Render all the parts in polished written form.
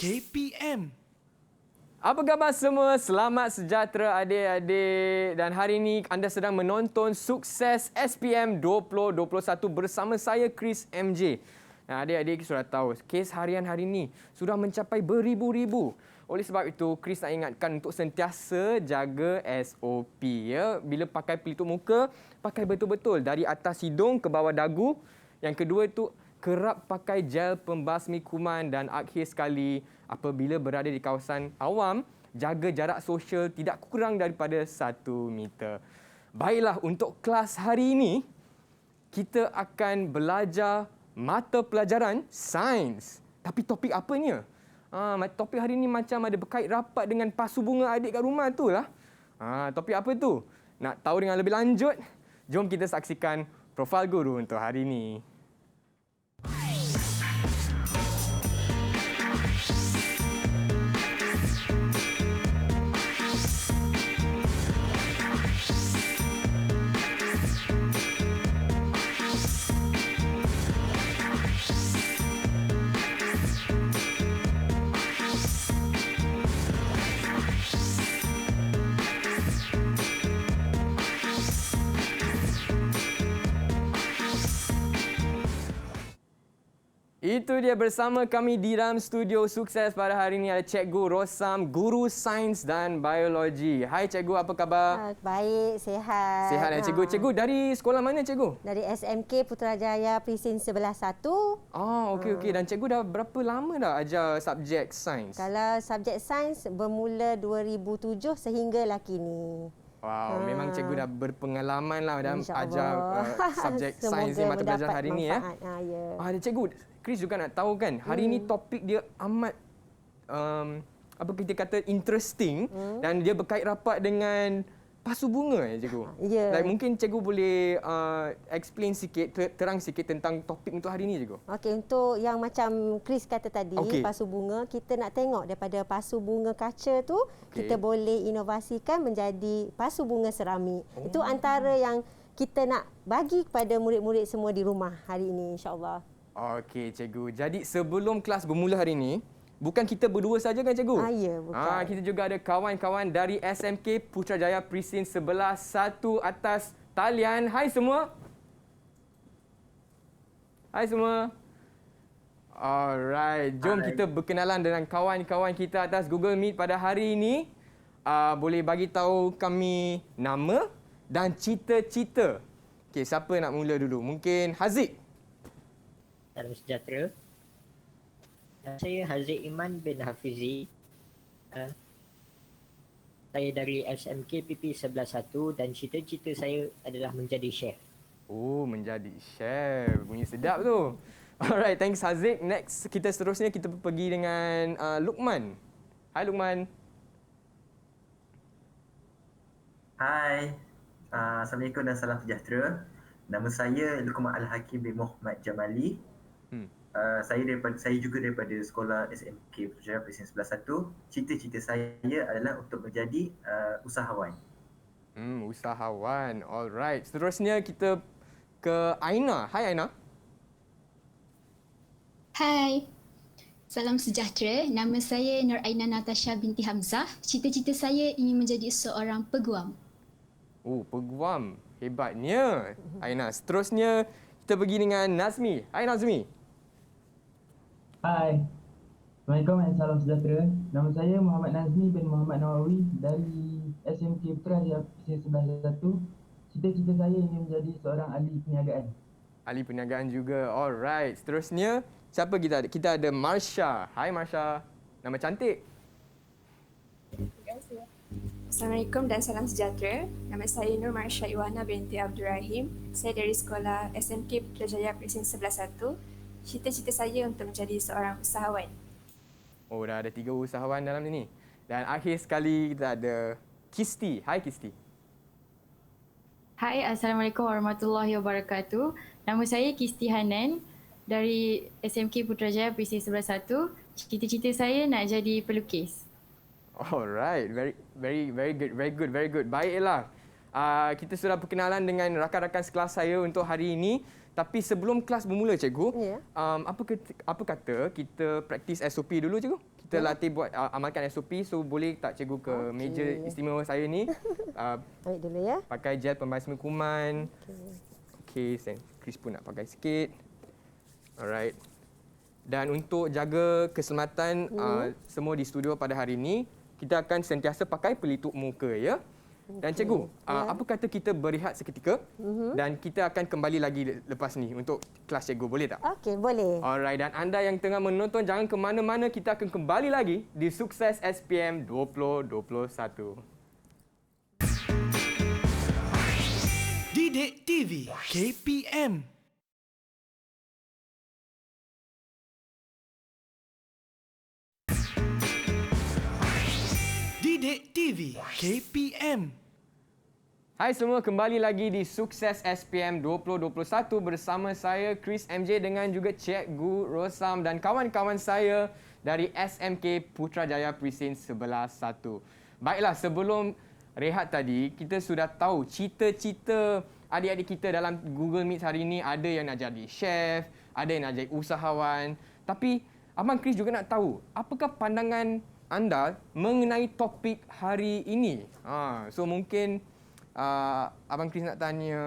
KPM. Apa khabar semua? Selamat sejahtera adik-adik. Dan hari ini anda sedang menonton Sukses SPM 2021 bersama saya Chris MJ. Nah, adik-adik sudah tahu kes harian hari ini sudah mencapai beribu-ribu. Oleh sebab itu, Chris nak ingatkan untuk sentiasa jaga SOP. Ya. Bila pakai pelitup muka, pakai betul-betul dari atas hidung ke bawah dagu. Yang kedua itu, kerap pakai gel pembasmi kuman dan akhir sekali apabila berada di kawasan awam, jaga jarak sosial tidak kurang daripada 1 meter. Baiklah, untuk kelas hari ini, kita akan belajar mata pelajaran sains. Tapi topik apanya? Topik hari ini macam ada berkait rapat dengan pasu bunga adik kat rumah tu lah. Topik apa tu? Nak tahu dengan lebih lanjut? Jom kita saksikan profil guru untuk hari ini. Itu dia bersama kami di dalam studio Sukses pada hari ini ada Cikgu Rosam, Guru Sains dan Biologi. Hai Cikgu, apa khabar? Baik, sihat. Sihat ya Cikgu. Cikgu dari sekolah mana Cikgu? Dari SMK Putrajaya Presin 11-1. Okey. Dan Cikgu dah berapa lama dah ajar subjek sains? Kalau subjek sains bermula 2007 sehinggalah kini. Wow, memang Cikgu dah berpengalaman lah dalam ajar subjek sains di mata pelajaran hari ini ya. Dan Cikgu, Chris juga nak tahu kan, hari ini topik dia amat apa kita kata interesting dan dia berkait rapat dengan pasu bunga ya Cikgu. Ya. Like, mungkin Cikgu boleh explain sikit, terang sikit tentang topik untuk hari ini Cikgu. Okey, untuk yang macam Chris kata tadi, pasu bunga, kita nak tengok daripada pasu bunga kaca tu, kita boleh inovasikan menjadi pasu bunga seramik. Itu antara yang kita nak bagi kepada murid-murid semua di rumah hari ini, insya-Allah. Okey Cikgu. Jadi sebelum kelas bermula hari ini, bukan kita berdua saja kan Cikgu? Ya, bukan. Kita juga ada kawan-kawan dari SMK Putrajaya Presin 11-1 atas talian. Hai semua. Hai semua. Alright, jom kita berkenalan dengan kawan-kawan kita atas Google Meet pada hari ini. Boleh bagi tahu kami nama dan cita-cita. Okey, siapa nak mula dulu? Mungkin Haziq. Salam sejahtera. Saya Haziq Iman bin Hafizi. Saya dari SMK PP 11-1 dan cita-cita saya adalah menjadi chef. Menjadi chef. Bunyi sedap tu. Alright, thanks Haziq. Next, kita seterusnya kita pergi dengan Luqman. Hai Luqman. Hai. Assalamualaikum dan salam sejahtera. Nama saya Luqman Al-Hakim bin Muhammad Jamali. Saya juga daripada sekolah SMK Putrajaya Presin 11-1. Cita-cita saya adalah untuk menjadi usahawan. Usahawan. Alright. Seterusnya kita ke Aina. Hai Aina. Hai. Salam sejahtera. Nama saya Nur Aina Natasha binti Hamzah. Cita-cita saya ingin menjadi seorang peguam. Peguam. Hebatnya. Aina. Seterusnya kita pergi dengan Nazmi. Hai Nazmi. Hai. Assalamualaikum dan salam sejahtera. Nama saya Muhammad Nazmi bin Muhammad Nawawi dari SMK Putrajaya Presin 11-1. Cita-cita saya ingin menjadi seorang ahli perniagaan. Ahli perniagaan juga. Alright. Seterusnya, siapa kita ada? Kita ada Marsha. Hai Marsha. Nama cantik. Terima kasih. Assalamualaikum dan salam sejahtera. Nama saya Nur Marsha Iwana binti Abdul Rahim. Saya dari sekolah SMK Putrajaya Presin 11-1. Cita-cita saya untuk menjadi seorang usahawan. Dah ada 3 usahawan dalam ini. Dan akhir sekali kita ada Kisti. Hai Kisti. Hai, Assalamualaikum warahmatullahi wabarakatuh. Nama saya Kisti Hanan dari SMK Putrajaya Presin 11-1. Cita-cita saya nak jadi pelukis. Alright, very good. Baiklah. Kita sudah perkenalan dengan rakan-rakan sekelas saya untuk hari ini. Tapi sebelum kelas bermula, cikgu, apa kata kita praktis SOP dulu, cikgu? Kita latih buat amalkan SOP. So, boleh tak cikgu ke meja istimewa saya ni? Ambil dulu ya. Pakai gel pembasmi kuman. Okey, Chris pun nak pakai sikit. Alright. Dan untuk jaga keselamatan semua di studio pada hari ini, kita akan sentiasa pakai pelitup muka, ya. Dan cikgu, apa kata kita berehat seketika dan kita akan kembali lagi lepas ni untuk kelas cikgu, boleh tak? Okey, boleh. Alright, dan anda yang tengah menonton jangan ke mana-mana, kita akan kembali lagi di Sukses SPM 2021. Didik TV KPM. Didik TV KPM. Hai semua, kembali lagi di Sukses SPM 2021 bersama saya Chris MJ dengan juga Cikgu Rosam dan kawan-kawan saya dari SMK Putrajaya Presin 11-1. Baiklah, sebelum rehat tadi, kita sudah tahu cita-cita adik-adik kita dalam Google Meet hari ini. Ada yang nak jadi chef, ada yang nak jadi usahawan. Tapi Abang Chris juga nak tahu, apakah pandangan anda mengenai topik hari ini? So mungkin Abang Chris nak tanya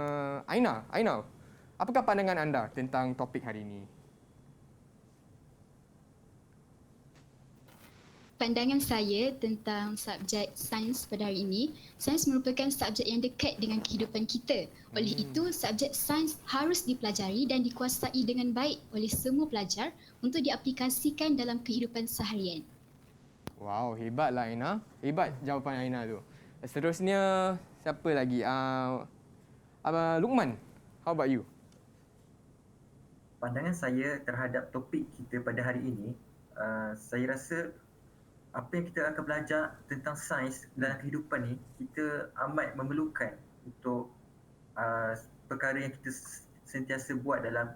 Aina. Aina, apakah pandangan anda tentang topik hari ini? Pandangan saya tentang subjek sains pada hari ini, sains merupakan subjek yang dekat dengan kehidupan kita. Oleh itu, subjek sains harus dipelajari dan dikuasai dengan baik oleh semua pelajar untuk diaplikasikan dalam kehidupan seharian. Wow, hebatlah Aina. Hebat jawapan Aina tu. Seterusnya, siapa lagi? Luqman, how about you? Pandangan saya terhadap topik kita pada hari ini, saya rasa apa yang kita akan belajar tentang sains dalam kehidupan ni, kita amat memerlukan untuk perkara yang kita sentiasa buat dalam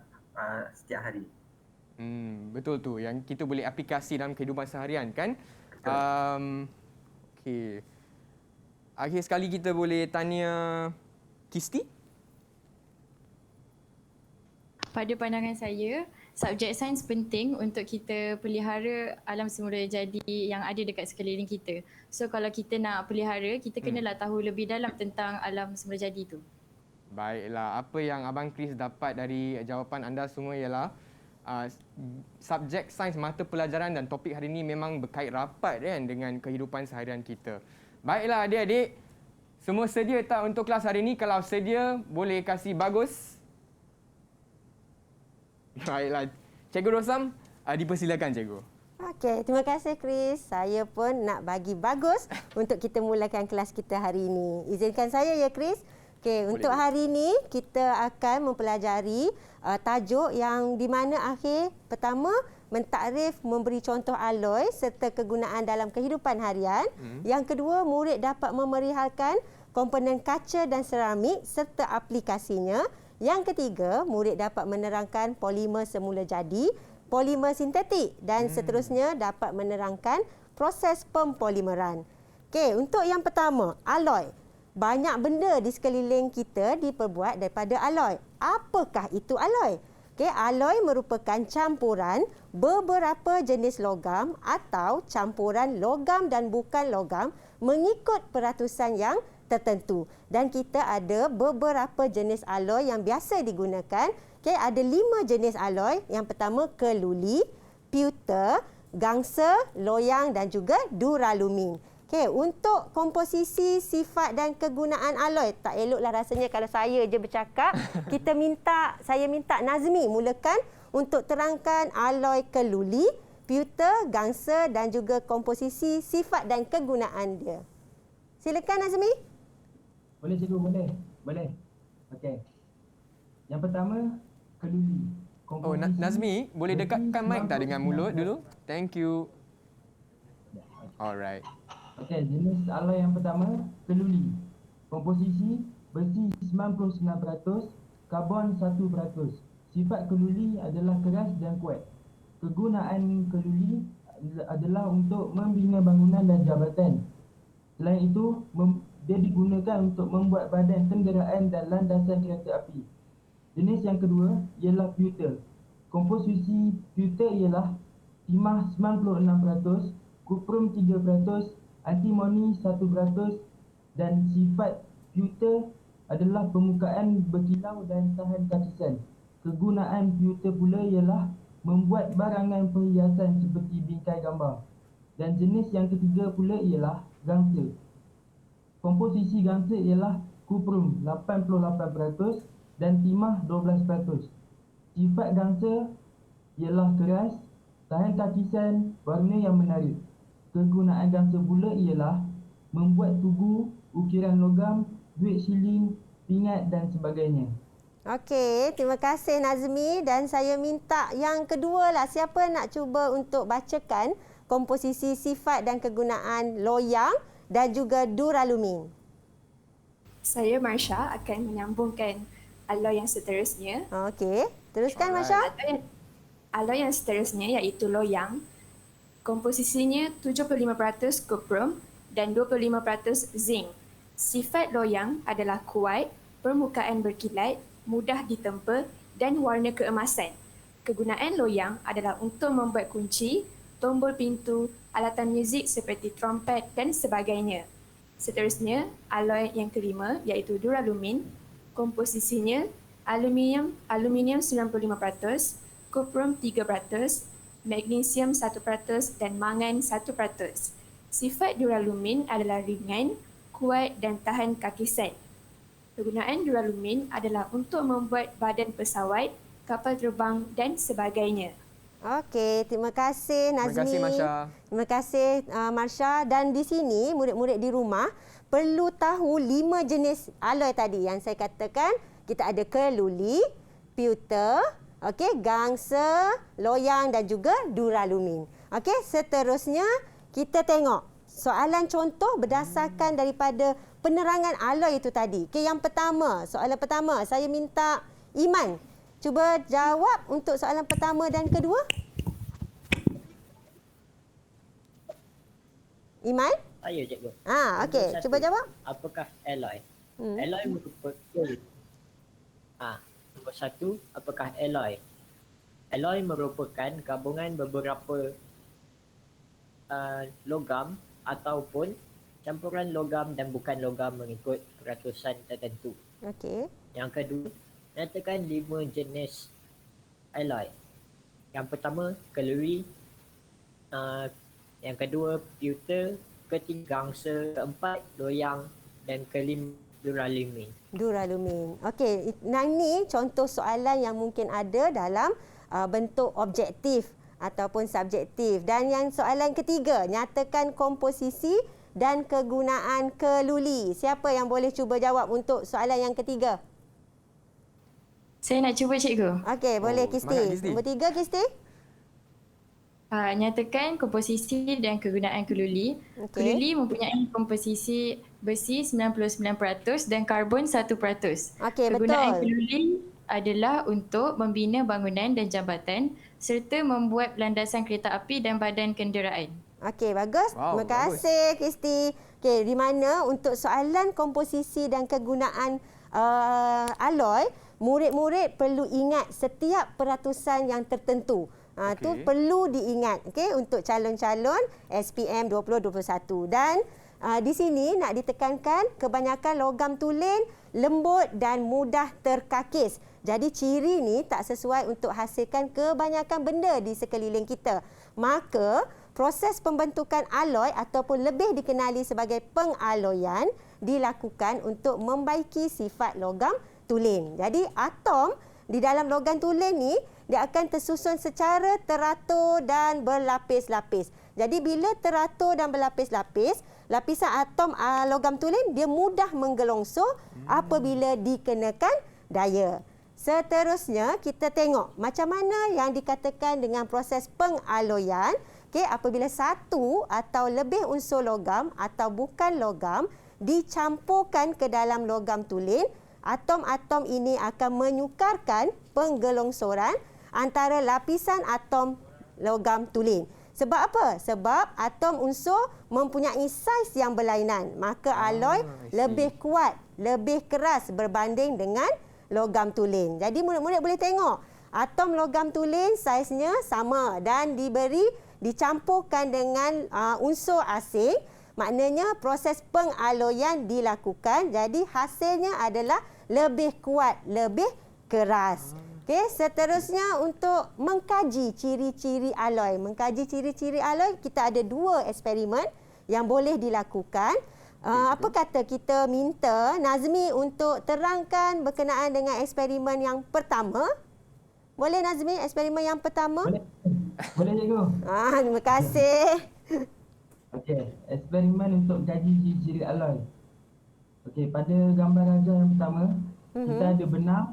setiap hari. Betul tu, yang kita boleh aplikasi dalam kehidupan seharian, kan? Okey. Akhir sekali kita boleh tanya Kisti? Pada pandangan saya, subjek sains penting untuk kita pelihara alam semula jadi yang ada dekat sekeliling kita. So kalau kita nak pelihara, kita kenalah tahu lebih dalam tentang alam semula jadi tu. Baiklah, apa yang Abang Chris dapat dari jawapan anda semua ialah subjek sains mata pelajaran dan topik hari ini memang berkait rapat kan dengan kehidupan seharian kita. Baiklah adik-adik, semua sedia tak untuk kelas hari ini? Kalau sedia, boleh kasih bagus. Baiklah, Cikgu Rosam, dipersilakan cikgu. Okey, terima kasih Chris. Saya pun nak bagi bagus untuk kita mulakan kelas kita hari ini. Izinkan saya ya Chris. Okey, untuk hari ini kita akan mempelajari tajuk yang di mana pertama mentakrif, memberi contoh aloi serta kegunaan dalam kehidupan harian. Yang kedua, murid dapat memerihalkan komponen kaca dan seramik serta aplikasinya. Yang ketiga, murid dapat menerangkan polimer semula jadi, polimer sintetik dan seterusnya dapat menerangkan proses pempolimeran. Okey, untuk yang pertama, aloi. Banyak benda di sekeliling kita diperbuat daripada aloi. Apakah itu aloi? Okey, aloi merupakan campuran beberapa jenis logam atau campuran logam dan bukan logam mengikut peratusan yang tertentu. Dan kita ada beberapa jenis aloi yang biasa digunakan. Okey, ada 5 jenis aloi. Yang pertama keluli, pewter, gangsa, loyang dan juga duralumin. Okey, untuk komposisi, sifat dan kegunaan aloi, tak eloklah rasanya kalau saya je bercakap. Saya minta Nazmi mulakan untuk terangkan aloi keluli, pewter, gangsa dan juga komposisi, sifat dan kegunaan dia. Silakan Nazmi. Boleh cikgu, boleh. Okey. Yang pertama, keluli. Nazmi, boleh dekatkan mic tak dengan mulut dulu? Thank you. Alright. Okey, jenis aloi yang pertama, keluli. Komposisi, besi 99%, karbon 1%. Sifat keluli adalah keras dan kuat. Kegunaan keluli adalah untuk membina bangunan dan jabatan. Selain itu, dia digunakan untuk membuat badan kenderaan dan landasan kereta api. Jenis yang kedua ialah pewter. Komposisi pewter ialah timah 96%, kuprum 3%, antimoni 1% dan sifat pewter adalah permukaan berkilau dan tahan kakisan. Kegunaan pewter pula ialah membuat barangan perhiasan seperti bingkai gambar. Dan jenis yang ketiga pula ialah gangsa. Komposisi gangsa ialah kuprum 88% dan timah 12%. Sifat gangsa ialah keras, tahan kakisan, warna yang menarik. Kegunaan gangsa pula ialah membuat tugu, ukiran logam, duit shilling, pingat dan sebagainya. Okey, terima kasih Nazmi dan saya minta yang kedua lah. Siapa nak cuba untuk bacakan komposisi sifat dan kegunaan loyang dan juga duralumin? Saya Marsha akan menyambungkan alloy yang seterusnya. Okey, teruskan Marsha. Alloy yang seterusnya iaitu loyang. Komposisinya 75% kuprum dan 25% zinc. Sifat loyang adalah kuat, permukaan berkilat, mudah ditempa dan warna keemasan. Kegunaan loyang adalah untuk membuat kunci, tombol pintu, alatan muzik seperti trompet dan sebagainya. Seterusnya, alloy yang kelima iaitu duralumin. Komposisinya aluminium 95%, kuprum 3%, magnesium 1% dan mangan 1%. Sifat duralumin adalah ringan, kuat dan tahan kakisan. Kegunaan duralumin adalah untuk membuat badan pesawat, kapal terbang dan sebagainya. Okey, terima kasih Nazmi. Terima kasih Marsha. Terima kasih Marsha. Dan di sini murid-murid di rumah perlu tahu 5 jenis alloy tadi yang saya katakan. Kita ada keluli, pewter, okey, gangsa, loyang dan juga duralumin. Okey, seterusnya kita tengok soalan contoh berdasarkan daripada penerangan alloy itu tadi. Okey, yang pertama, soalan pertama saya minta Iman cuba jawab untuk soalan pertama dan kedua. Iman? Saya cikgu. Okey, cuba jawab. Apakah alloy? Alloy merupakan nombor satu, apakah alloy? Alloy merupakan gabungan beberapa logam ataupun campuran logam dan bukan logam mengikut peratusan tertentu. Okey. Yang kedua, nyatakan 5 jenis alloy. Yang pertama, keluri. Yang kedua, pewter. Ketiga, gangsa. Keempat, loyang. Dan kelima, duralumin. Duralumin. Okey, ini contoh soalan yang mungkin ada dalam bentuk objektif ataupun subjektif. Dan yang soalan ketiga, nyatakan komposisi dan kegunaan keluli. Siapa yang boleh cuba jawab untuk soalan yang ketiga? Saya nak cuba cikgu. Okey, boleh Kisti. Nombor 3 Kisti. Nyatakan komposisi dan kegunaan keluli. Okey. Keluli mempunyai komposisi besi 99% dan karbon 1%. Okey, Kegunaan betul. keluli adalah untuk membina bangunan dan jambatan serta membuat landasan kereta api dan badan kenderaan. Okey, bagus. Wow, Terima kasih Kisti. Okey, di mana untuk soalan komposisi dan kegunaan alloy, murid-murid perlu ingat setiap peratusan yang tertentu. Tu perlu diingat, okey, untuk calon-calon SPM 2021. Dan di sini nak ditekankan kebanyakan logam tulen lembut dan mudah terkakis. Jadi ciri ni tak sesuai untuk hasilkan kebanyakan benda di sekeliling kita. Maka proses pembentukan alloy ataupun lebih dikenali sebagai pengaloyan dilakukan untuk membaiki sifat logam tulen. Jadi atom di dalam logam tulen ni dia akan tersusun secara teratur dan berlapis-lapis. Jadi bila teratur dan berlapis-lapis, lapisan atom logam tulen dia mudah menggelongsor apabila dikenakan daya. Seterusnya kita tengok macam mana yang dikatakan dengan proses pengaloyan. Okey, apabila satu atau lebih unsur logam atau bukan logam dicampurkan ke dalam logam tulen, atom-atom ini akan menyukarkan penggelongsoran antara lapisan atom logam tulen. Sebab apa? Sebab atom unsur mempunyai saiz yang berlainan. Maka alloy lebih kuat, lebih keras berbanding dengan logam tulen. Jadi murid-murid boleh tengok atom logam tulen saiznya sama dan dicampurkan dengan unsur asing. Maknanya proses pengaloyan dilakukan. Jadi hasilnya adalah lebih kuat, lebih keras. Okey, seterusnya untuk mengkaji ciri-ciri alloy. Mengkaji ciri-ciri alloy, kita ada 2 eksperimen yang boleh dilakukan. Apa kata kita minta Nazmi untuk terangkan berkenaan dengan eksperimen yang pertama? Boleh Nazmi, eksperimen yang pertama? Boleh cikgu. Terima kasih. Okey, eksperimen untuk kaji ciri-ciri alloy. Okey, pada gambar rajah yang pertama, kita ada benang,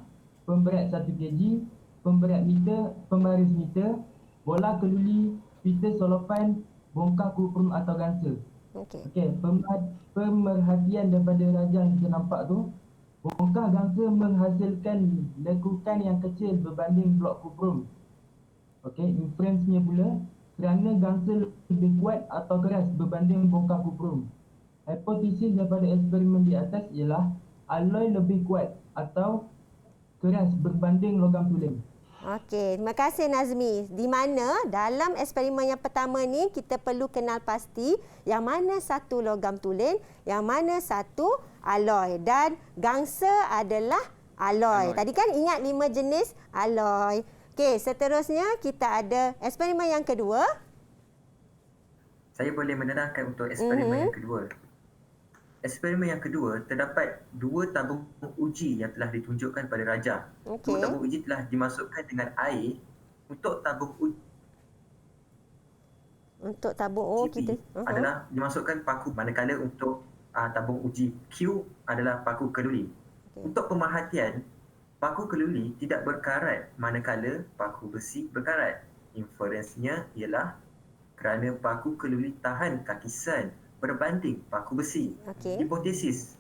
pemberat 1 kg, pemberat meter, pembaris meter, bola keluli, pita solofan, bongkar kuprum atau gangsa. Okey, pemerhatian daripada rajah yang kita nampak tu, bongkar gangsa menghasilkan lekukan yang kecil berbanding blok kuprum. Okey, inferensnya pula, kerana gangsa lebih kuat atau keras berbanding bongkar kuprum. Hipotesis daripada eksperimen di atas ialah alloy lebih kuat atau keras berbanding logam tulen. Okey, terima kasih Nazmi. Di mana dalam eksperimen yang pertama ni kita perlu kenal pasti yang mana satu logam tulen, yang mana satu alloy dan gangsa adalah alloy. Tadi kan ingat 5 jenis alloy. Okey, seterusnya kita ada eksperimen yang kedua. Saya boleh menerangkan untuk eksperimen yang kedua. Eksperimen yang kedua, terdapat 2 tabung uji yang telah ditunjukkan pada rajah. 2 tabung uji telah dimasukkan dengan air untuk tabung uji. Untuk tabung kita adalah dimasukkan paku, manakala untuk tabung uji Q adalah paku keluli. Untuk pemerhatian, paku keluli tidak berkarat manakala paku besi berkarat. Inferensnya ialah kerana paku keluli tahan kakisan berbanding paku besi. Hipotesis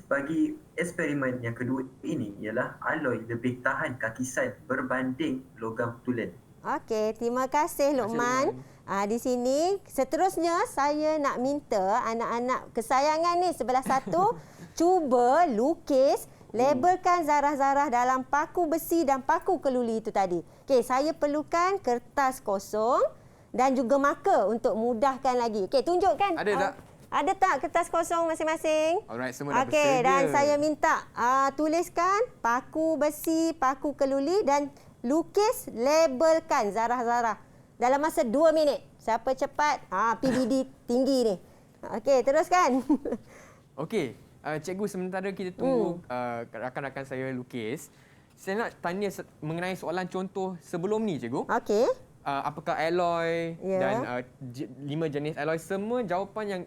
bagi eksperimen yang kedua ini ialah alloy lebih tahan kakisan berbanding logam tulen. Okey, terima kasih Luqman. Di sini seterusnya saya nak minta anak-anak kesayangan ni sebelah satu cuba lukis, labelkan zarah-zarah dalam paku besi dan paku keluli itu tadi. Okey, saya perlukan kertas kosong dan juga marker untuk mudahkan lagi. Okey, tunjukkan. Ada tak? Ada tak kertas kosong masing-masing? Alright, semua dah Okey, bersedia. dan saya minta tuliskan paku besi, paku keluli dan lukis, labelkan zarah-zarah dalam masa 2 minit. Siapa cepat, PBD tinggi ni. Okey, teruskan. Okey, cikgu, sementara kita tunggu rakan-rakan saya lukis, saya nak tanya mengenai soalan contoh sebelum ni, cikgu. Okey. Apakah alloy dan 5 jenis alloy, semua jawapan yang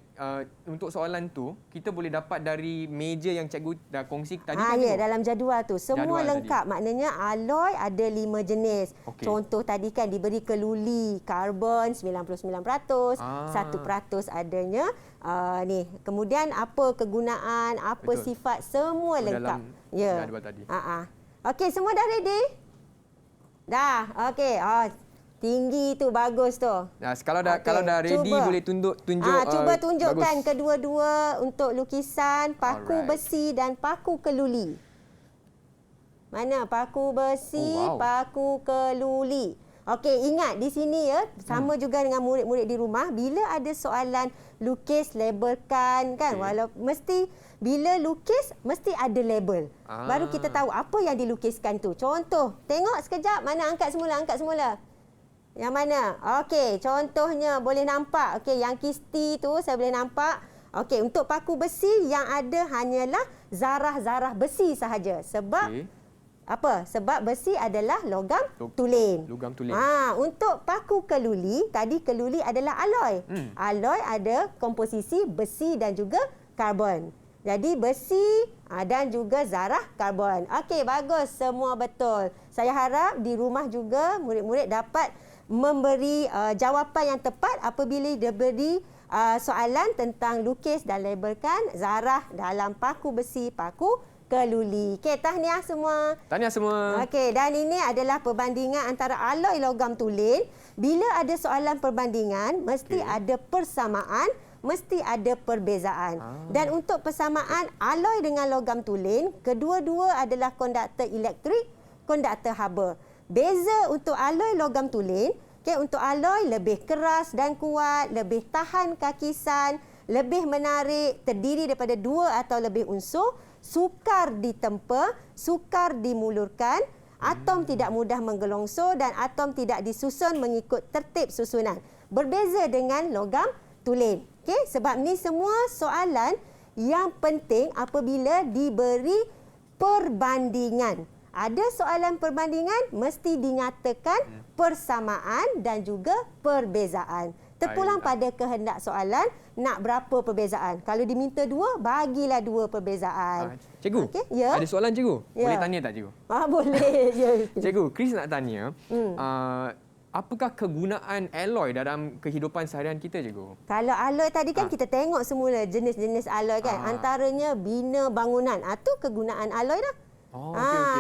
untuk soalan tu kita boleh dapat dari meja yang cikgu dah kongsi tadi kan? Ya, dalam jadual tu semua jadual lengkap tadi. Maknanya alloy ada 5 jenis. Contoh tadi kan diberi keluli, karbon 99%, 1% adanya ni. Kemudian apa kegunaan, apa sifat, semua lengkap. Ya. Jadual tadi. Okey, semua dah ready? Dah. Okey. Tinggi tu, bagus tu. Nah, kalau dah ready boleh tunjuk. Cuba tunjukkan bagus. kedua-dua untuk lukisan paku besi dan paku keluli. Mana paku besi, paku keluli. Okey, ingat di sini ya, sama juga dengan murid-murid di rumah, bila ada soalan lukis, labelkan kan. Mesti bila lukis mesti ada label. Baru kita tahu apa yang dilukiskan tu. Contoh, tengok sekejap, mana angkat semula. Yang mana? Okey, contohnya boleh nampak. Okey, yang kisti tu saya boleh nampak. Okey, untuk paku besi yang ada hanyalah zarah-zarah besi sahaja. Sebab apa? Sebab besi adalah logam tulen. Logam tulen. Untuk paku keluli, tadi keluli adalah alloy. Alloy ada komposisi besi dan juga karbon. Jadi besi dan juga zarah karbon. Okey, bagus. Semua betul. Saya harap di rumah juga murid-murid dapat memberi jawapan yang tepat apabila diberi soalan tentang lukis dan labelkan zarah dalam paku besi, paku keluli. Okey, tahniah semua. Tahniah semua. Okey, dan ini adalah perbandingan antara alloy logam tulen. Bila ada soalan perbandingan, mesti ada persamaan, mesti ada perbezaan. Dan untuk persamaan alloy dengan logam tulen, kedua-dua adalah konduktor elektrik, konduktor haba. Beza untuk alloy logam tulen, untuk alloy lebih keras dan kuat, lebih tahan kakisan, lebih menarik, terdiri daripada 2 atau lebih unsur, sukar ditempa, sukar dimulurkan, atom tidak mudah menggelongsor dan atom tidak disusun mengikut tertib susunan. Berbeza dengan logam tulen. Okey, sebab ni semua soalan yang penting apabila diberi perbandingan. Ada soalan perbandingan mesti dinyatakan persamaan dan juga perbezaan. Terpulang pada kehendak soalan nak berapa perbezaan. Kalau diminta 2, bagilah 2 perbezaan. Cikgu, ya? ada soalan cikgu? Boleh tanya tak cikgu? Boleh. Ya. Cikgu, Chris nak tanya, apakah kegunaan alloy dalam kehidupan seharian kita, cikgu? Kalau alloy tadi kan kita tengok semula jenis-jenis alloy kan. Antaranya bina bangunan. Itu kegunaan alloy dah.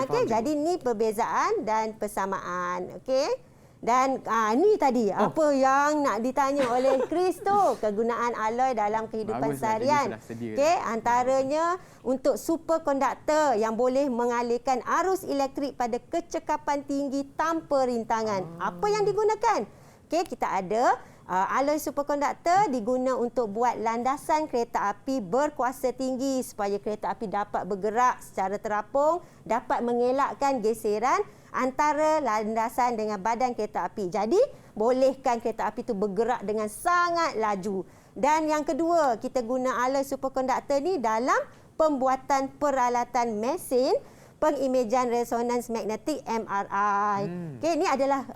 Okey. Jadi ni perbezaan dan persamaan. Okey. Dan ni tadi apa yang nak ditanya oleh Chris tu, kegunaan alloy dalam kehidupan seharian. Okey, antaranya untuk superkonduktor yang boleh mengalirkan arus elektrik pada kecekapan tinggi tanpa rintangan. Apa yang digunakan? Okey, kita ada alloy superkonduktor diguna untuk buat landasan kereta api berkuasa tinggi supaya kereta api dapat bergerak secara terapung, dapat mengelakkan geseran antara landasan dengan badan kereta api. Jadi, bolehkan kereta api itu bergerak dengan sangat laju. Dan yang kedua, kita guna alloy superkonduktor ni dalam pembuatan peralatan mesin pengimejan resonans magnetik MRI. Okey, ini adalah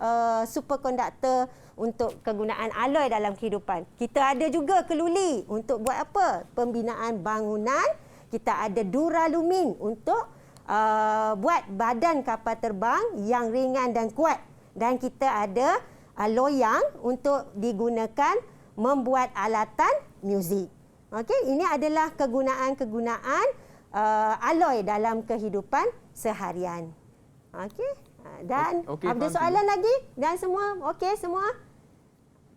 superkonduktor untuk kegunaan alloy dalam kehidupan. Kita ada juga keluli untuk buat apa? Pembinaan bangunan. Kita ada duralumin untuk buat badan kapal terbang yang ringan dan kuat. Dan kita ada loyang untuk digunakan membuat alatan muzik. Okey, ini adalah kegunaan-kegunaan alloy dalam kehidupan seharian. Okey. Dan ada soalan lagi? Dan semua okey semua?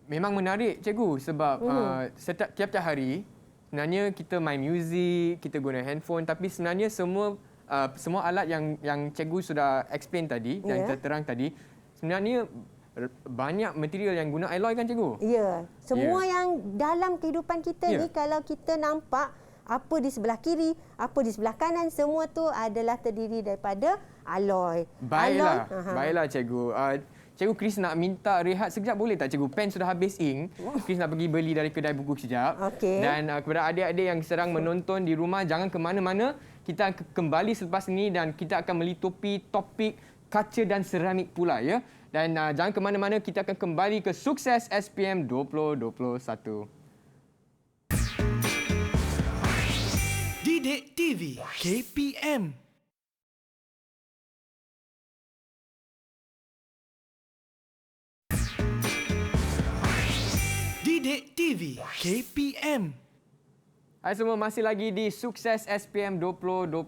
Memang menarik, cikgu, sebab setiap tiap-tiap hari sebenarnya kita main muzik, kita guna handphone, tapi sebenarnya semua alat yang cikgu sudah explain tadi, yang terang tadi, sebenarnya banyak material yang guna alloy kan, cikgu? Ya. Semua yang dalam kehidupan kita ni, kalau kita nampak apa di sebelah kiri, apa di sebelah kanan, semua tu adalah terdiri daripada alloy. Baiklah cikgu. Cikgu, Chris nak minta rehat sekejap, boleh tak cikgu? Pen sudah habis ink. Chris nak pergi beli dari kedai buku sekejap. Dan kepada adik-adik yang sedang menonton di rumah, jangan ke mana-mana. Kita akan kembali selepas ini dan kita akan melitupi topik kaca dan seramik pula, ya. Dan jangan ke mana-mana, kita akan kembali ke Sukses SPM 2021. Didik TV KPM. Didik TV KPM. Hai semua, masih lagi di Sukses SPM 2021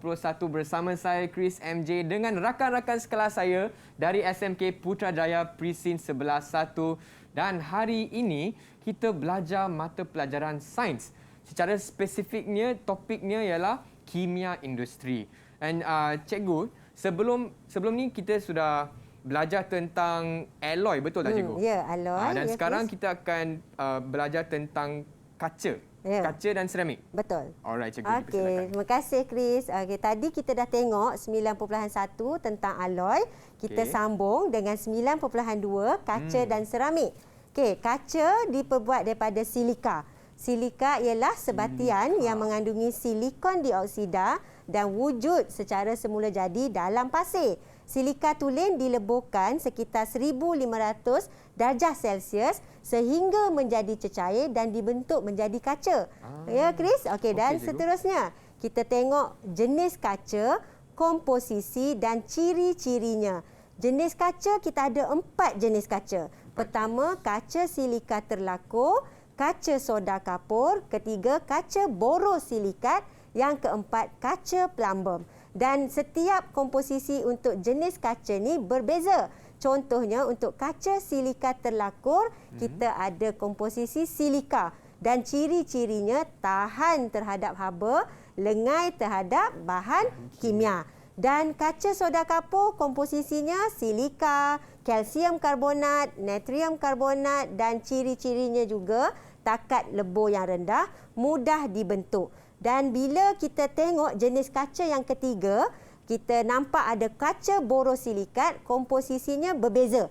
bersama saya Chris MJ dengan rakan-rakan sekelas saya dari SMK Putrajaya Presin 11-1, dan hari ini kita belajar mata pelajaran sains. Secara spesifiknya topiknya ialah kimia industri. Dan cikgu, sebelum ni kita sudah belajar tentang alloy, betul tak cikgu? Ya, alloy. Dan sekarang kita akan belajar tentang kaca. Kaca dan seramik. Betul. Alright, cikgu. Okey, terima kasih Chris. Okey, tadi kita dah tengok 9.1 tentang alloy. Kita sambung dengan 9.2 kaca dan seramik. Okey, kaca diperbuat daripada silika. Silika ialah sebatian yang mengandungi silikon dioksida dan wujud secara semula jadi dalam pasir. Silika tulen dileburkan sekitar 1500 darjah Celsius sehingga menjadi cecair dan dibentuk menjadi kaca. Ya, Chris? Okey, dan seterusnya kita tengok jenis kaca, komposisi dan ciri-cirinya. Jenis kaca kita ada 4 jenis kaca. Pertama, kaca silika terlakur, kaca soda kapur, ketiga kaca borosilikat, yang keempat kaca plumbum. Dan setiap komposisi untuk jenis kaca ni berbeza. Contohnya untuk kaca silika terlakur, kita ada komposisi silika dan ciri-cirinya tahan terhadap haba, lengai terhadap bahan kimia. Dan kaca soda kapur komposisinya silika, kalsium karbonat, natrium karbonat dan ciri-cirinya juga takat lebur yang rendah, mudah dibentuk. Dan bila kita tengok jenis kaca yang ketiga, kita nampak ada kaca borosilikat, komposisinya berbeza.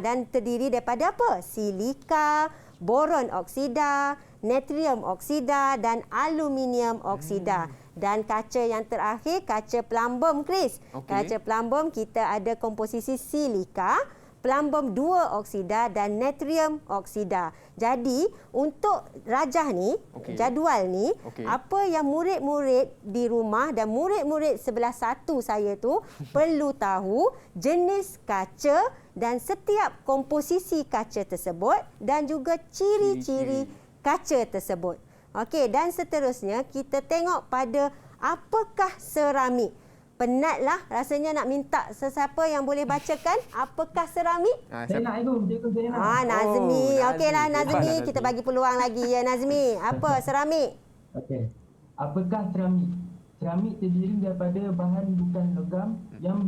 Dan terdiri daripada apa? Silika, boron oksida, natrium oksida dan aluminium oksida. Dan kaca yang terakhir, kaca plumbum, Chris. Kaca plumbum kita ada komposisi silika, plumbum 2 oksida dan natrium oksida. Jadi, untuk rajah ni, jadual ni, apa yang murid-murid di rumah dan murid-murid sebelah satu saya tu perlu tahu jenis kaca dan setiap komposisi kaca tersebut dan juga ciri-ciri kaca tersebut. Okey, dan seterusnya kita tengok pada apakah seramik. Penatlah rasanya nak minta sesiapa yang boleh bacakan apakah seramik? Saya nak itu, cikgu saya nak. Nazmi. Okeylah Nazmi, kita bagi peluang lagi ya Nazmi. Apa seramik? Okey. Apakah seramik? Seramik terdiri daripada bahan bukan logam yang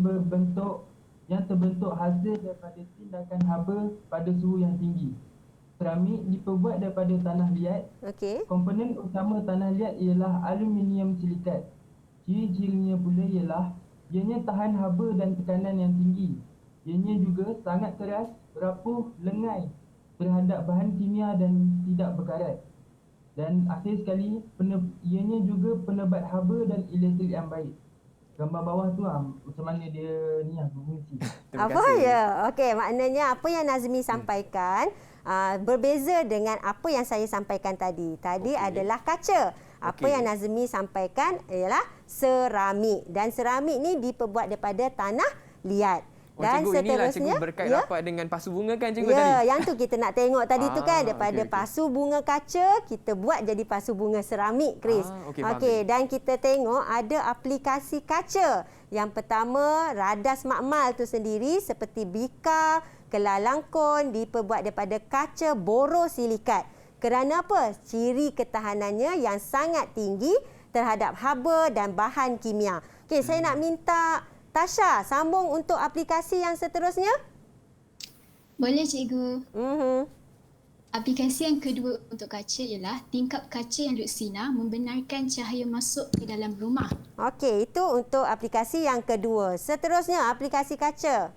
terbentuk hasil daripada tindakan haba pada suhu yang tinggi. Seramik diperbuat daripada tanah liat. Komponen utama tanah liat ialah aluminium silikat. Ciri-cirinya pula ialah ianya tahan haba dan tekanan yang tinggi. Ianya juga sangat keras, rapuh, lengai terhadap bahan kimia dan tidak berkarat. Dan akhir sekali, ianya juga penebat haba dan elektrik yang baik. Gambar bawah tu macam mana dia ni berfungsi. Apa ya? Okey, maknanya apa yang Nazmi sampaikan berbeza dengan apa yang saya sampaikan tadi. Tadi adalah kaca. Apa yang Nazmi sampaikan ialah seramik. Dan seramik ni diperbuat daripada tanah liat. Dan cikgu, inilah cikgu berkait rapat dengan pasu bunga kan cikgu tadi? Ya, yang tu kita nak tengok tadi tu kan. Daripada pasu bunga kaca, kita buat jadi pasu bunga seramik, Chris. Okey, dan kita tengok ada aplikasi kaca. Yang pertama, radas makmal tu sendiri seperti bika, kelalangkon diperbuat daripada kaca borosilikat. Kerana apa? Ciri ketahanannya yang sangat tinggi terhadap haba dan bahan kimia. Okey, saya nak minta Tasha sambung untuk aplikasi yang seterusnya. Boleh cikgu. Aplikasi yang kedua untuk kaca ialah tingkap kaca yang luksina membenarkan cahaya masuk ke dalam rumah. Okey, itu untuk aplikasi yang kedua. Seterusnya, aplikasi kaca.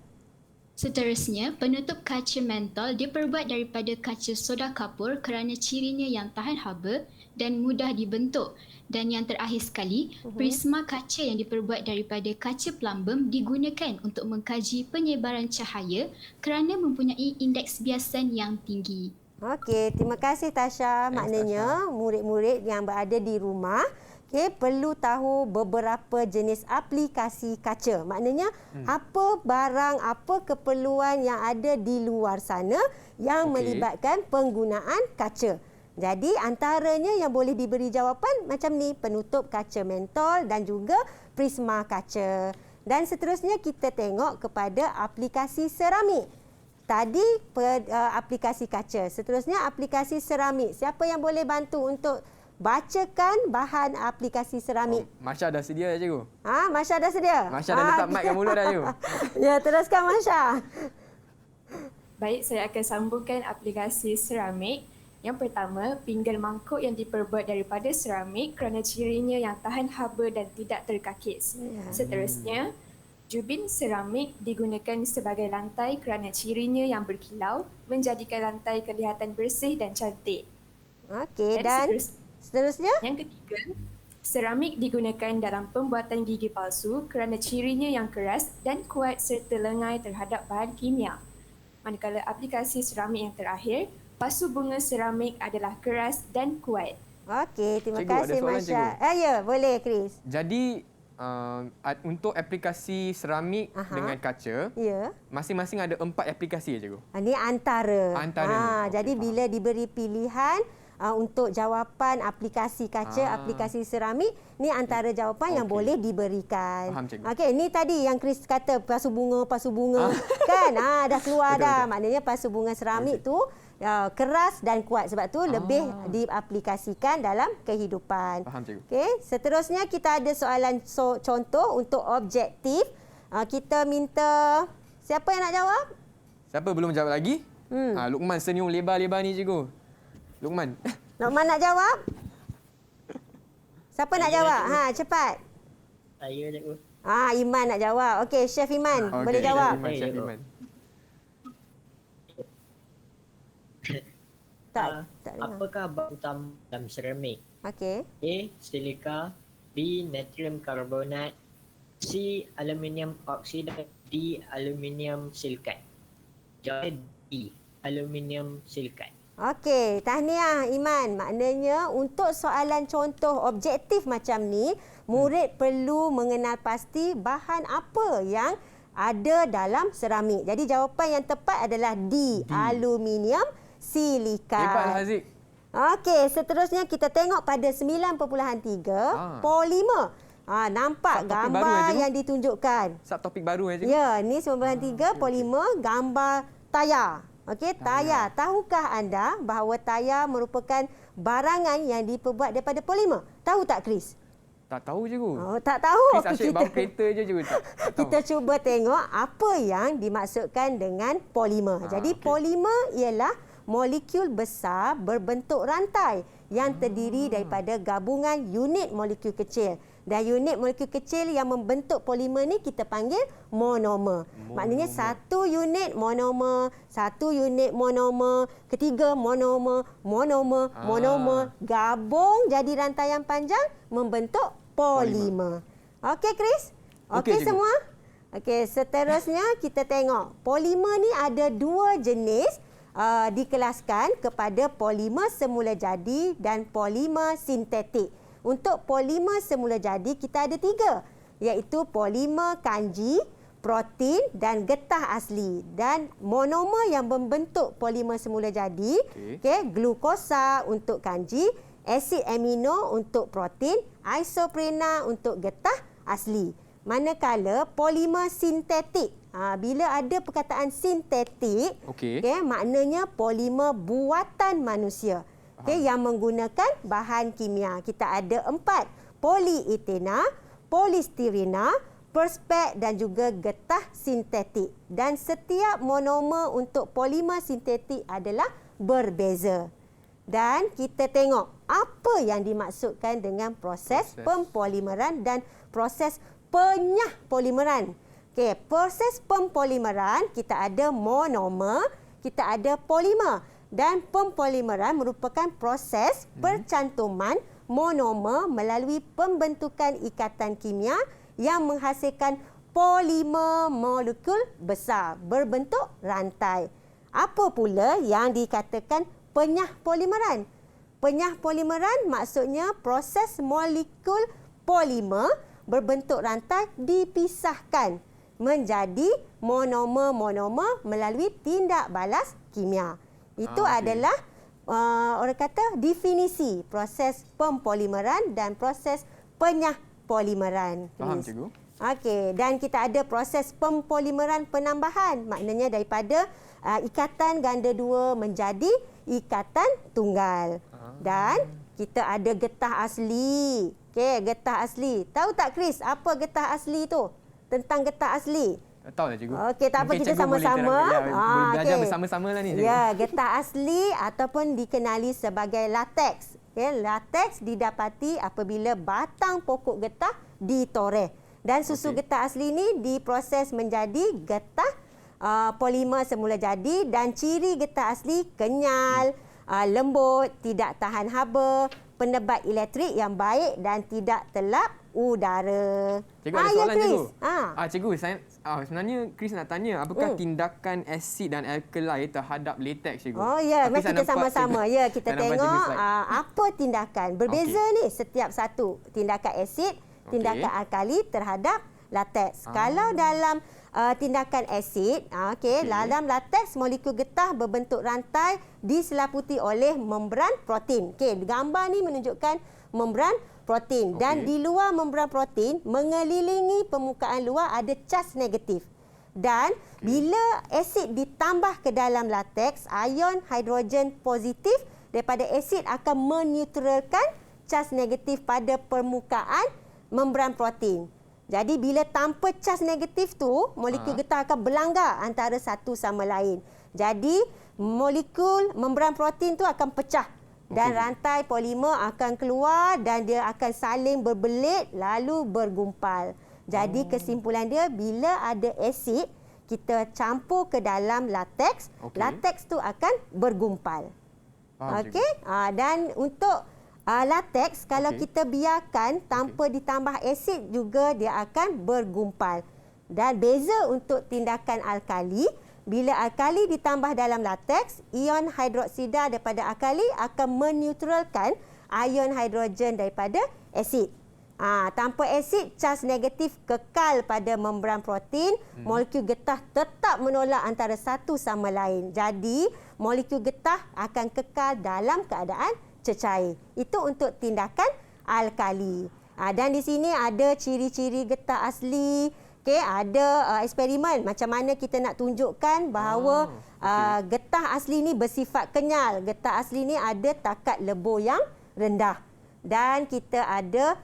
Seterusnya, penutup kaca mentol diperbuat daripada kaca soda kapur kerana cirinya yang tahan haba dan mudah dibentuk. Dan yang terakhir sekali, prisma kaca yang diperbuat daripada kaca plumbum digunakan untuk mengkaji penyebaran cahaya kerana mempunyai indeks biasan yang tinggi. Okey, terima kasih Tasha. Maknanya murid-murid yang berada di rumah perlu tahu beberapa jenis aplikasi kaca. Maknanya apa barang, apa keperluan yang ada di luar sana yang melibatkan penggunaan kaca. Jadi antaranya yang boleh diberi jawapan macam ni, penutup kaca mentol dan juga prisma kaca. Dan seterusnya kita tengok kepada aplikasi seramik. Tadi aplikasi kaca, seterusnya aplikasi seramik. Siapa yang boleh bantu untuk bacakan bahan aplikasi seramik? Masya dah sedia cikgu. Masya dah sedia? Masya dah letak mic kat mulut dah cikgu. Ya, teruskan Masya. Baik, saya akan sambungkan aplikasi seramik. Yang pertama, pinggan mangkuk yang diperbuat daripada seramik kerana cirinya yang tahan haba dan tidak terkakis. Seterusnya, jubin seramik digunakan sebagai lantai kerana cirinya yang berkilau menjadikan lantai kelihatan bersih dan cantik. Okey, dan seterusnya? Yang ketiga, seramik digunakan dalam pembuatan gigi palsu kerana cirinya yang keras dan kuat serta lengai terhadap bahan kimia. Manakala aplikasi seramik yang terakhir, pasu bunga seramik adalah keras dan kuat. Okey, terima kasih Masya. Ya, boleh Chris. Jadi untuk aplikasi seramik dengan kaca, masing-masing ada 4 aplikasi ya cikgu? Ini antara. Antara. Jadi bila diberi pilihan untuk jawapan aplikasi kaca, aplikasi seramik, ni antara jawapan yang boleh diberikan. Faham, cikgu. Okey, ni tadi yang Chris kata pasu bunga kan? Dah keluar Betul, dah. betul. Maknanya pasu bunga seramik tu keras dan kuat, sebab tu lebih diaplikasikan dalam kehidupan. Faham, cikgu. Okey, seterusnya kita ada soalan contoh untuk objektif. Kita minta siapa yang nak jawab? Siapa belum jawab lagi? Luqman senyum lebar-lebar ni, cikgu. Luqman. Luqman nak jawab? Siapa nak jawab? Cepat. Saya cikgu. Iman nak jawab. Okey, Chef Iman boleh jawab. Chef Iman. Tak dengar. Apakah bahan utama dalam seramik? Okey. A. Silika, B. Natrium karbonat, C. Aluminium oksida, D. Aluminium silikat. Jawapan D. Aluminium silikat. Okey, tahniah Iman. Maknanya untuk soalan contoh objektif macam ni, murid perlu mengenal pasti bahan apa yang ada dalam seramik. Jadi jawapan yang tepat adalah D. Aluminium silikat. Hebatlah Haziq. Okey, seterusnya kita tengok pada 9.3 polimer. Nampak Subtopik gambar baru, yang ditunjukkan. Subtopik baru cikgu. Ya, ni 9.3 polimer gambar tayar. Okey, tayar. Tahukah anda bahawa tayar merupakan barangan yang diperbuat daripada polimer? Tahu tak, Chris? Tak tahu, cikgu. Tak tahu. Chris asyik bawa kereta je, cikgu. Tak tahu. Kita cuba tengok apa yang dimaksudkan dengan polimer. Jadi, polimer ialah molekul besar berbentuk rantai yang terdiri daripada gabungan unit molekul kecil. Dan unit molekul kecil yang membentuk polimer ni kita panggil monomer. Maknanya satu unit monomer, ketiga monomer, gabung jadi rantai yang panjang membentuk polimer. Okey, Chris? Okey semua? Okey, seterusnya kita tengok. Polimer ni ada dua jenis. Dikelaskan kepada polimer semula jadi dan polimer sintetik. Untuk polimer semula jadi, kita ada 3, iaitu polimer kanji, protein dan getah asli. Dan monomer yang membentuk polimer semula jadi, glukosa untuk kanji, asid amino untuk protein, isoprena untuk getah asli. Manakala polimer sintetik, bila ada perkataan sintetik, maknanya polimer buatan manusia. Yang menggunakan bahan kimia. Kita ada 4. Polietena, polistirena, perspek dan juga getah sintetik. Dan setiap monomer untuk polimer sintetik adalah berbeza. Dan kita tengok apa yang dimaksudkan dengan proses pempolimeran dan proses penyah polimeran. Okey, proses pempolimeran kita ada monomer, kita ada polimer. Dan pempolimeran merupakan proses percantuman monomer melalui pembentukan ikatan kimia yang menghasilkan polimer molekul besar berbentuk rantai. Apa pula yang dikatakan penyah polimeran? Penyah polimeran maksudnya proses molekul polimer berbentuk rantai dipisahkan menjadi monomer-monomer melalui tindak balas kimia. Itu adalah orang kata definisi proses pempolimeran dan proses penyah polimeran. Faham, cikgu. Okey, dan kita ada proses pempolimeran penambahan. Maknanya daripada ikatan ganda dua menjadi ikatan tunggal. Dan kita ada getah asli. Okey, getah asli. Tahu tak, Chris, apa getah asli tu? Tentang getah asli. Tahu lah, cikgu. Okey, tak apa, kita sama-sama. Boleh belajar bersama-sama lah ni, cikgu. Ya, getah asli ataupun dikenali sebagai lateks. Lateks didapati apabila batang pokok getah ditoreh. Dan susu getah asli ni diproses menjadi getah polimer semula jadi, dan ciri getah asli kenyal, lembut, tidak tahan haba, penebat elektrik yang baik dan tidak telap udara. Cikgu ada soalan, cikgu. Cikgu, sebenarnya Chris nak tanya, apakah tindakan asid dan alkali terhadap latex, cikgu? Oh ya, mari kita sama-sama. Ya, kita tengok apa tindakan. Berbeza ni setiap satu. Tindakan asid, tindakan alkali terhadap latex. Kalau dalam tindakan asid. Dalam lateks, molekul getah berbentuk rantai diselaputi oleh membran protein. Gambar ni menunjukkan membran protein. Dan di luar membran protein, mengelilingi permukaan luar ada cas negatif. Dan bila asid ditambah ke dalam lateks, ion hidrogen positif daripada asid akan menetralkan cas negatif pada permukaan membran protein. Jadi bila tanpa cas negatif tu, molekul getah akan berlanggar antara satu sama lain. Jadi molekul membran protein tu akan pecah dan rantai polimer akan keluar dan dia akan saling berbelit lalu bergumpal. Jadi kesimpulan dia, bila ada asid kita campur ke dalam lateks, lateks tu akan bergumpal. Dan untuk lateks, kalau kita biarkan tanpa ditambah asid juga dia akan bergumpal. Dan beza untuk tindakan alkali, bila alkali ditambah dalam lateks, ion hidroksida daripada alkali akan menetralkan ion hidrogen daripada asid. Tanpa asid, cas negatif kekal pada membran protein, molekul getah tetap menolak antara satu sama lain. Jadi, molekul getah akan kekal dalam keadaan cecair. Itu untuk tindakan alkali. Dan di sini ada ciri-ciri getah asli. Ada eksperimen macam mana kita nak tunjukkan bahawa getah asli ni bersifat kenyal. Getah asli ni ada takat lebur yang rendah. Dan kita ada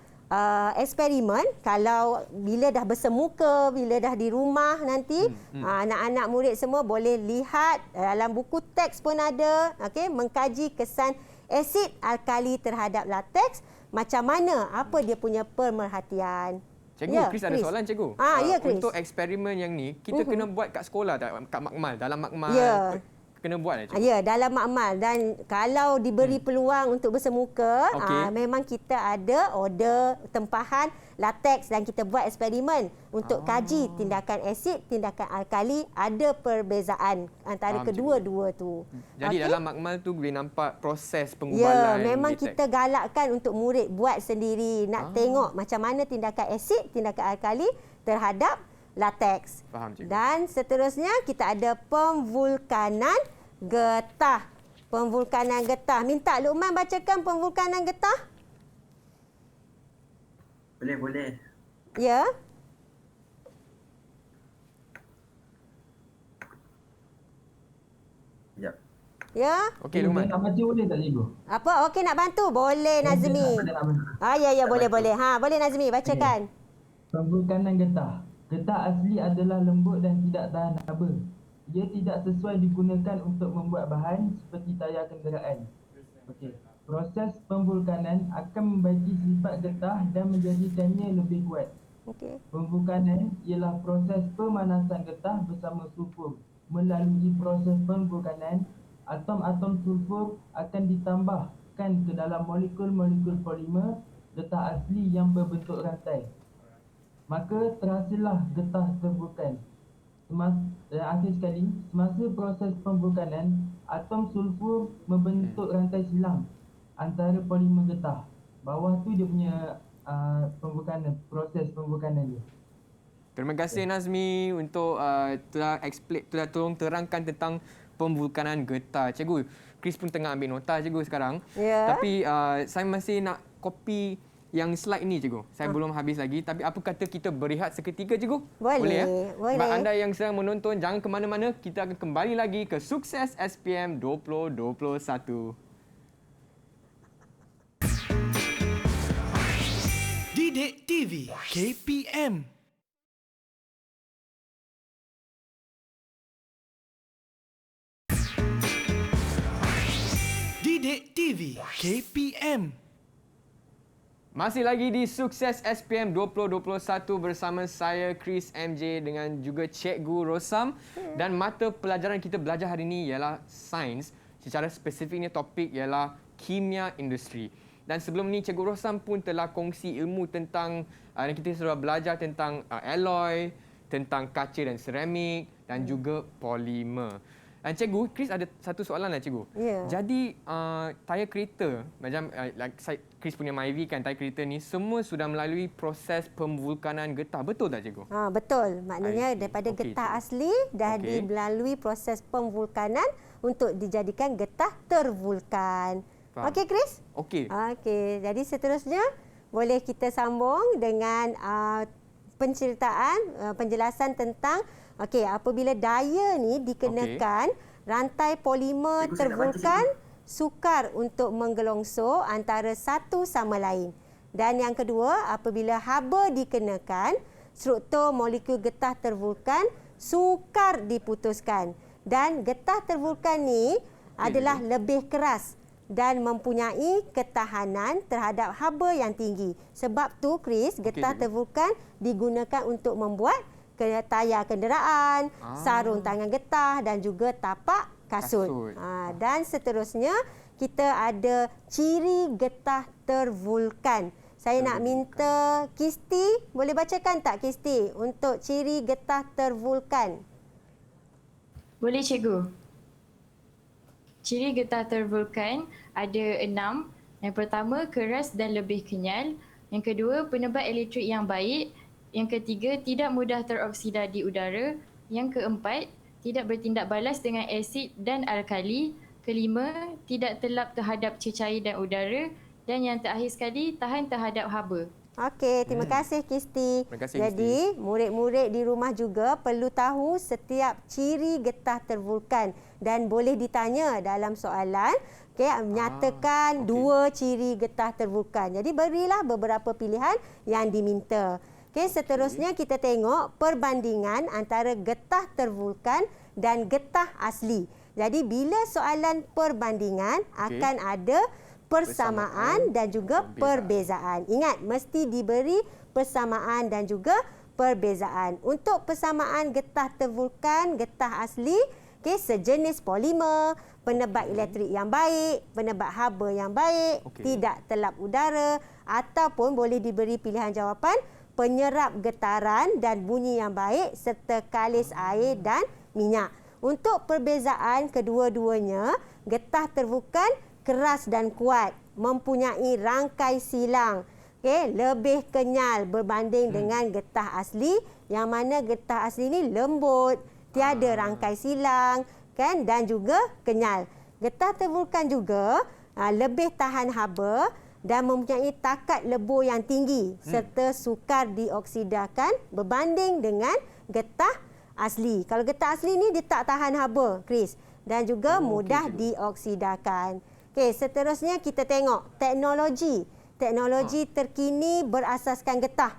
eksperimen kalau bila dah bersemuka, bila dah di rumah nanti, anak-anak murid semua boleh lihat dalam buku teks pun ada, mengkaji kesan asid alkali terhadap lateks, macam mana, apa dia punya pemerhatian. Cikgu, Chris ada soalan, Cikgu. Ya, Chris. Untuk eksperimen yang ni, kita kena buat kat sekolah tak? Kat makmal, dalam makmal. Kena buat Cikgu? Ya, dalam makmal. Dan kalau diberi peluang untuk bersemuka, memang kita ada order tempahan lateks dan kita buat eksperimen untuk kaji tindakan asid, tindakan alkali, ada perbezaan antara kedua-dua tu. Jadi dalam makmal tu boleh nampak proses penggubalan. Ya, memang kita galakkan untuk murid buat sendiri, nak tengok macam mana tindakan asid, tindakan alkali terhadap lateks. Faham, Cikgu. Dan seterusnya kita ada pemvulkanan getah. Pemvulkanan getah. Minta Luqman bacakan pemvulkanan getah. Boleh. Ya. Sekejap. Ya. Okey, Luqman. Nak baca boleh tak, Cikgu? Apa? Okey, nak bantu? Boleh, Nazmi. Ya, boleh. Boleh Nazmi, bacakan. Pemvulkanan getah. Getah asli adalah lembut dan tidak tahan haba. Ia tidak sesuai digunakan untuk membuat bahan seperti tayar kenderaan. Proses pemvulkanan akan membaiki sifat getah dan menjadikannya lebih kuat. Pemvulkanan ialah proses pemanasan getah bersama sulfur. Melalui proses pemvulkanan, atom-atom sulfur akan ditambahkan ke dalam molekul-molekul polimer getah asli yang berbentuk rantai. Maka terhasillah getah tervulkan. Akhir sekali, semasa proses pemvulkanan, atom sulfur membentuk rantai silang antara polimer getah. Bawah tu dia punya pemvulkanan, proses pemvulkanan dia. Terima kasih Nazmi untuk telah tolong terangkan tentang pemvulkanan getah. Cikgu, Chris pun tengah ambil nota Cikgu sekarang. Tapi saya masih nak kopi yang slide ni, Cikgu. Saya belum habis lagi. Tapi apa kata kita berehat seketika, Cikgu? Boleh. Ya? Bagi anda yang sedang menonton, jangan ke mana-mana. Kita akan kembali lagi ke Sukses SPM 2021. Didik TV KPM. Didik TV KPM. Masih lagi di Sukses SPM 2021 bersama saya Chris MJ dengan juga Cikgu Rosam. Dan mata pelajaran kita belajar hari ini ialah sains. Secara spesifiknya topik ialah kimia industri. Dan sebelum ni Cikgu Rosam pun telah kongsi ilmu tentang kita sudah belajar tentang alloy, tentang kaca dan seramik dan juga polimer. Cikgu, Chris ada satu soalan lah cikgu. Jadi tayar kereta, macam Chris punya Myvi kan, tayar kereta ni semua sudah melalui proses pemvulkanan getah. Betul tak cikgu? Betul. Maknanya daripada getah asli dah dilalui proses pemvulkanan untuk dijadikan getah tervulkan. Okey Chris? Okey. Okey. Jadi seterusnya boleh kita sambung dengan penjelasan tentang apabila daya ni dikenakan, rantai polimer tervulkan sukar untuk menggelongsor antara satu sama lain. Dan yang kedua, apabila haba dikenakan, struktur molekul getah tervulkan sukar diputuskan. Dan getah tervulkan ni adalah lebih keras dan mempunyai ketahanan terhadap haba yang tinggi. Sebab tu Chris, getah tervulkan digunakan untuk membuat tayar kenderaan, sarung tangan getah dan juga tapak kasut. Dan seterusnya kita ada ciri getah tervulkan. Saya nak minta Kisti, boleh bacakan tak Kisti untuk ciri getah tervulkan? Boleh cikgu. Ciri getah tervulkan ada 6. Yang pertama, keras dan lebih kenyal. Yang kedua, penebat elektrik yang baik. Yang ketiga, tidak mudah teroksida di udara. Yang keempat, tidak bertindak balas dengan asid dan alkali. Kelima, tidak telap terhadap cecair dan udara. Dan yang terakhir sekali, tahan terhadap haba. Okey, terima kasih Kisti. Terima kasih, Jadi, murid-murid di rumah juga perlu tahu setiap ciri getah tervulkan dan boleh ditanya dalam soalan, nyatakan 2 ciri getah tervulkan. Jadi, berilah beberapa pilihan yang diminta. Seterusnya kita tengok perbandingan antara getah tervulkan dan getah asli. Jadi bila soalan perbandingan akan ada persamaan dan juga perbezaan. Ingat, mesti diberi persamaan dan juga perbezaan. Untuk persamaan getah tervulkan, getah asli, sejenis polimer, penebat elektrik yang baik, penebat haba yang baik, tidak telap udara, ataupun boleh diberi pilihan jawapan penyerap getaran dan bunyi yang baik serta kalis air dan minyak. Untuk perbezaan kedua-duanya, getah tervulkan keras dan kuat, mempunyai rangkai silang, lebih kenyal berbanding dengan getah asli, yang mana getah asli ni lembut, tiada rangkai silang dan juga kenyal. Getah tervulkan juga lebih tahan haba dan mempunyai takat lebur yang tinggi serta sukar dioksidakan berbanding dengan getah asli. Kalau getah asli ni dia tak tahan haba, Chris, dan juga mudah dioksidakan. Seterusnya kita tengok teknologi. Teknologi terkini berasaskan getah.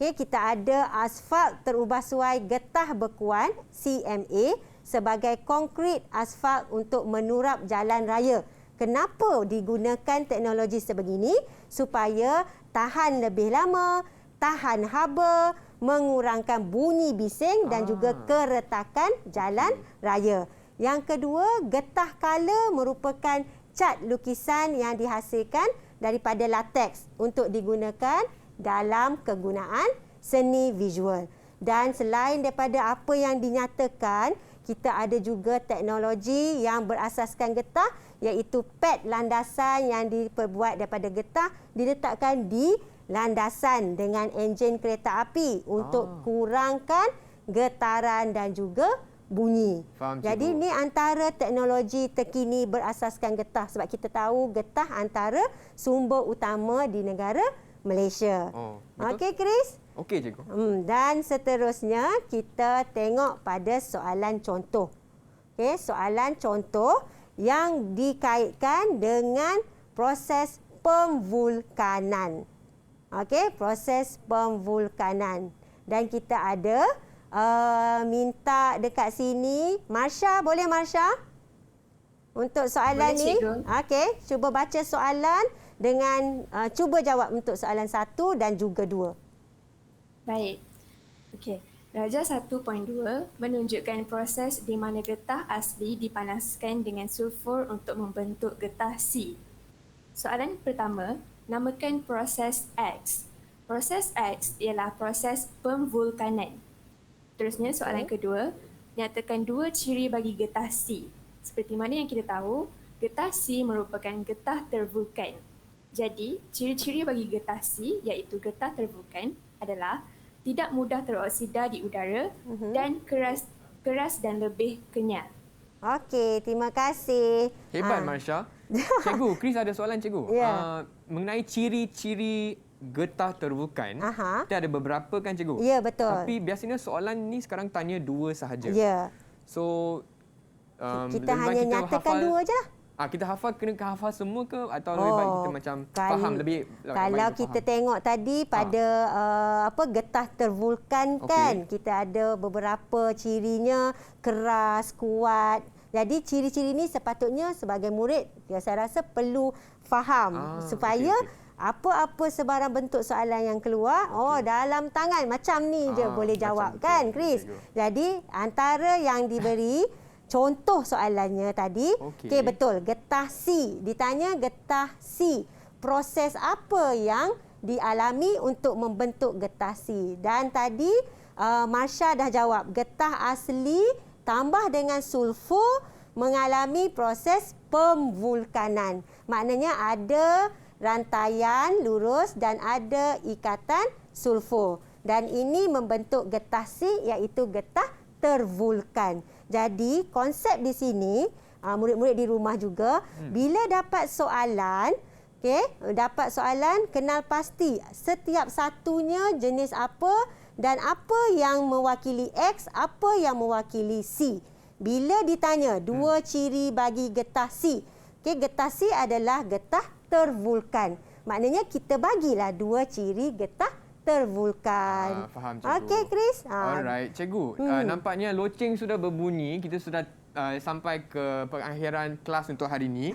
Kita ada asfalt terubah suai getah bekuan CMA sebagai konkrit asfalt untuk menurap jalan raya. Kenapa digunakan teknologi sebegini? Supaya tahan lebih lama, tahan haba, mengurangkan bunyi bising dan juga keretakan jalan raya. Yang kedua, getah kala merupakan cat lukisan yang dihasilkan daripada lateks untuk digunakan dalam kegunaan seni visual. Dan selain daripada apa yang dinyatakan, kita ada juga teknologi yang berasaskan getah, iaitu pad landasan yang diperbuat daripada getah diletakkan di landasan dengan enjin kereta api untuk kurangkan getaran dan juga bunyi. Jadi ini antara teknologi terkini berasaskan getah, sebab kita tahu getah antara sumber utama di negara Malaysia. Okey Chris? Okey cikgu. Dan seterusnya kita tengok pada soalan contoh. Soalan contoh yang dikaitkan dengan proses pemvulkanan. Proses pemvulkanan. Dan kita ada minta dekat sini, Marsha, boleh Marsha? Untuk soalan boleh, ni. cikgu. Cuba baca soalan dengan cuba jawab untuk soalan 1 dan juga 2. Baik. Darjah 1.2 menunjukkan proses di mana getah asli dipanaskan dengan sulfur untuk membentuk getah C. Soalan pertama, namakan proses X. Proses X ialah proses pemvulkanan. Terusnya soalan kedua, nyatakan 2 ciri bagi getah C. Seperti mana yang kita tahu, getah C merupakan getah tervulkan. Jadi, ciri-ciri bagi getah C iaitu getah tervulkan adalah tidak mudah teroksida di udara dan keras dan lebih kenyal. Okey, terima kasih. Hebat Marsha. Cikgu, Chris ada soalan cikgu. Mengenai ciri-ciri getah tervulkan, kita ada beberapa kan cikgu? Ya, betul. Tapi biasanya soalan ni sekarang tanya 2 sahaja. Ya. So, kita hanya nyatakan 2 je lah. Kita hafal, kena hafal semua ke atau lebih baik kita macam faham lebih? Kalau kita tengok tadi pada getah tervulkan kan, kita ada beberapa cirinya keras, kuat. Jadi ciri-ciri ni sepatutnya sebagai murid saya rasa perlu faham supaya apa-apa sebarang bentuk soalan yang keluar, dalam tangan macam ni je boleh jawab kan, Chris? Jadi antara yang diberi contoh soalannya tadi, okey betul, getah C. Ditanya getah C, proses apa yang dialami untuk membentuk getah C? Dan tadi Marsha dah jawab, getah asli tambah dengan sulfur mengalami proses pemvulkanan. Maknanya ada rantaian lurus dan ada ikatan sulfur. Dan ini membentuk getah C iaitu getah tervulkan. Jadi konsep di sini murid-murid di rumah juga bila dapat soalan, dapat soalan kenal pasti setiap satunya jenis apa dan apa yang mewakili X, apa yang mewakili C. Bila ditanya 2 ciri bagi getah C, getah C adalah getah tervulkan. Maknanya kita bagilah 2 ciri getah tervulkan. Faham cikgu. Okey Chris. Alright cikgu. Nampaknya loceng sudah berbunyi. Kita sudah sampai ke pengakhiran kelas untuk hari ini.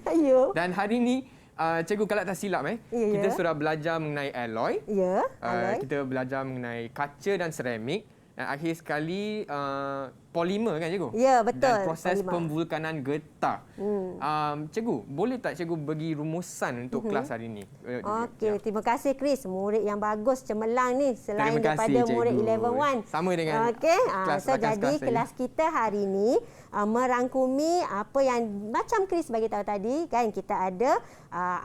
Dan hari ini cikgu kalau tak silap kita sudah belajar mengenai alloy. Alloy. Kita belajar mengenai kaca dan seramik. Dan akhir sekali polimer kan cikgu? Ya, betul. Dan proses pemvulkanan getah. Cikgu, boleh tak cikgu bagi rumusan untuk kelas hari ini? Okey, terima kasih Chris. Murid yang bagus cemerlang ni selain daripada murid 11-1. Sama dengan kelas jadi kelas kita hari ini merangkumi apa yang macam Chris bagi tahu tadi kan, kita ada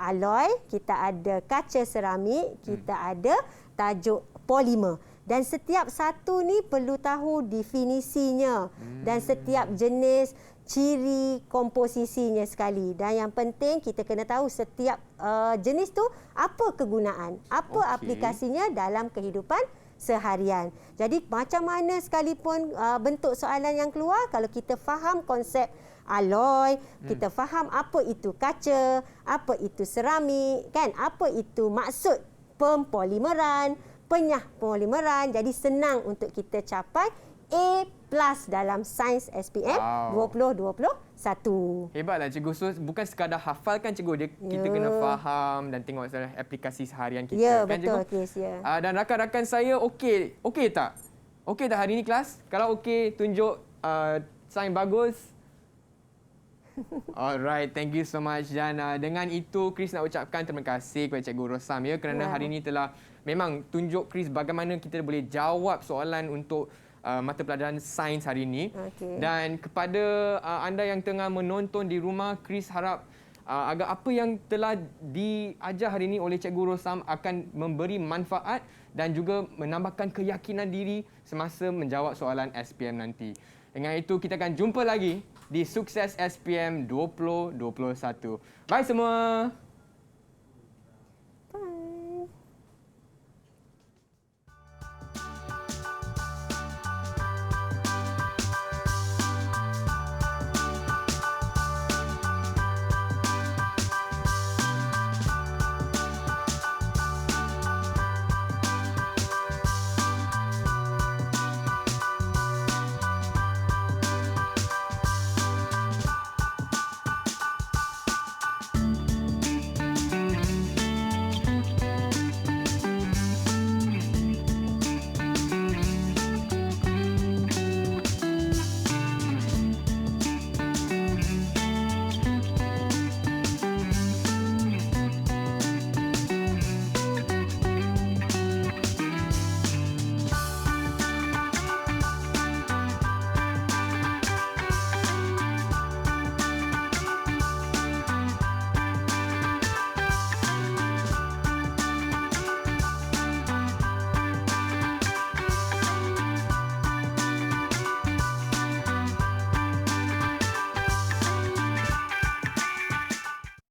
alloy, kita ada kaca seramik, kita ada tajuk polimer. Dan setiap satu ni perlu tahu definisinya dan setiap jenis ciri komposisinya sekali. Dan yang penting kita kena tahu setiap jenis tu apa kegunaan, apa aplikasinya dalam kehidupan seharian. Jadi macam mana sekalipun bentuk soalan yang keluar, kalau kita faham konsep alloy, kita faham apa itu kaca, apa itu seramik, kan? Apa itu maksud pempolimeran, penyah polimeran, jadi senang untuk kita capai A+ dalam sains SPM 2021. Hebatlah cikgu. So bukan sekadar hafalkan cikgu, kita kena faham dan tengok aplikasi seharian kita. Ya, kan betul, cikgu? Dan rakan-rakan saya okey tak? Okey tak hari ini kelas? Kalau okey, tunjuk sign bagus. Alright, thank you so much. Dan dengan itu Chris nak ucapkan terima kasih kepada Cikgu Rosam kerana hari ini telah memang tunjuk Chris bagaimana kita boleh jawab soalan untuk mata pelajaran sains hari ini. Dan kepada anda yang tengah menonton di rumah, Chris harap agar apa yang telah diajar hari ini oleh Cikgu Rosam akan memberi manfaat dan juga menambahkan keyakinan diri semasa menjawab soalan SPM nanti. Dengan itu kita akan jumpa lagi di Sukses SPM 2021. Bye semua.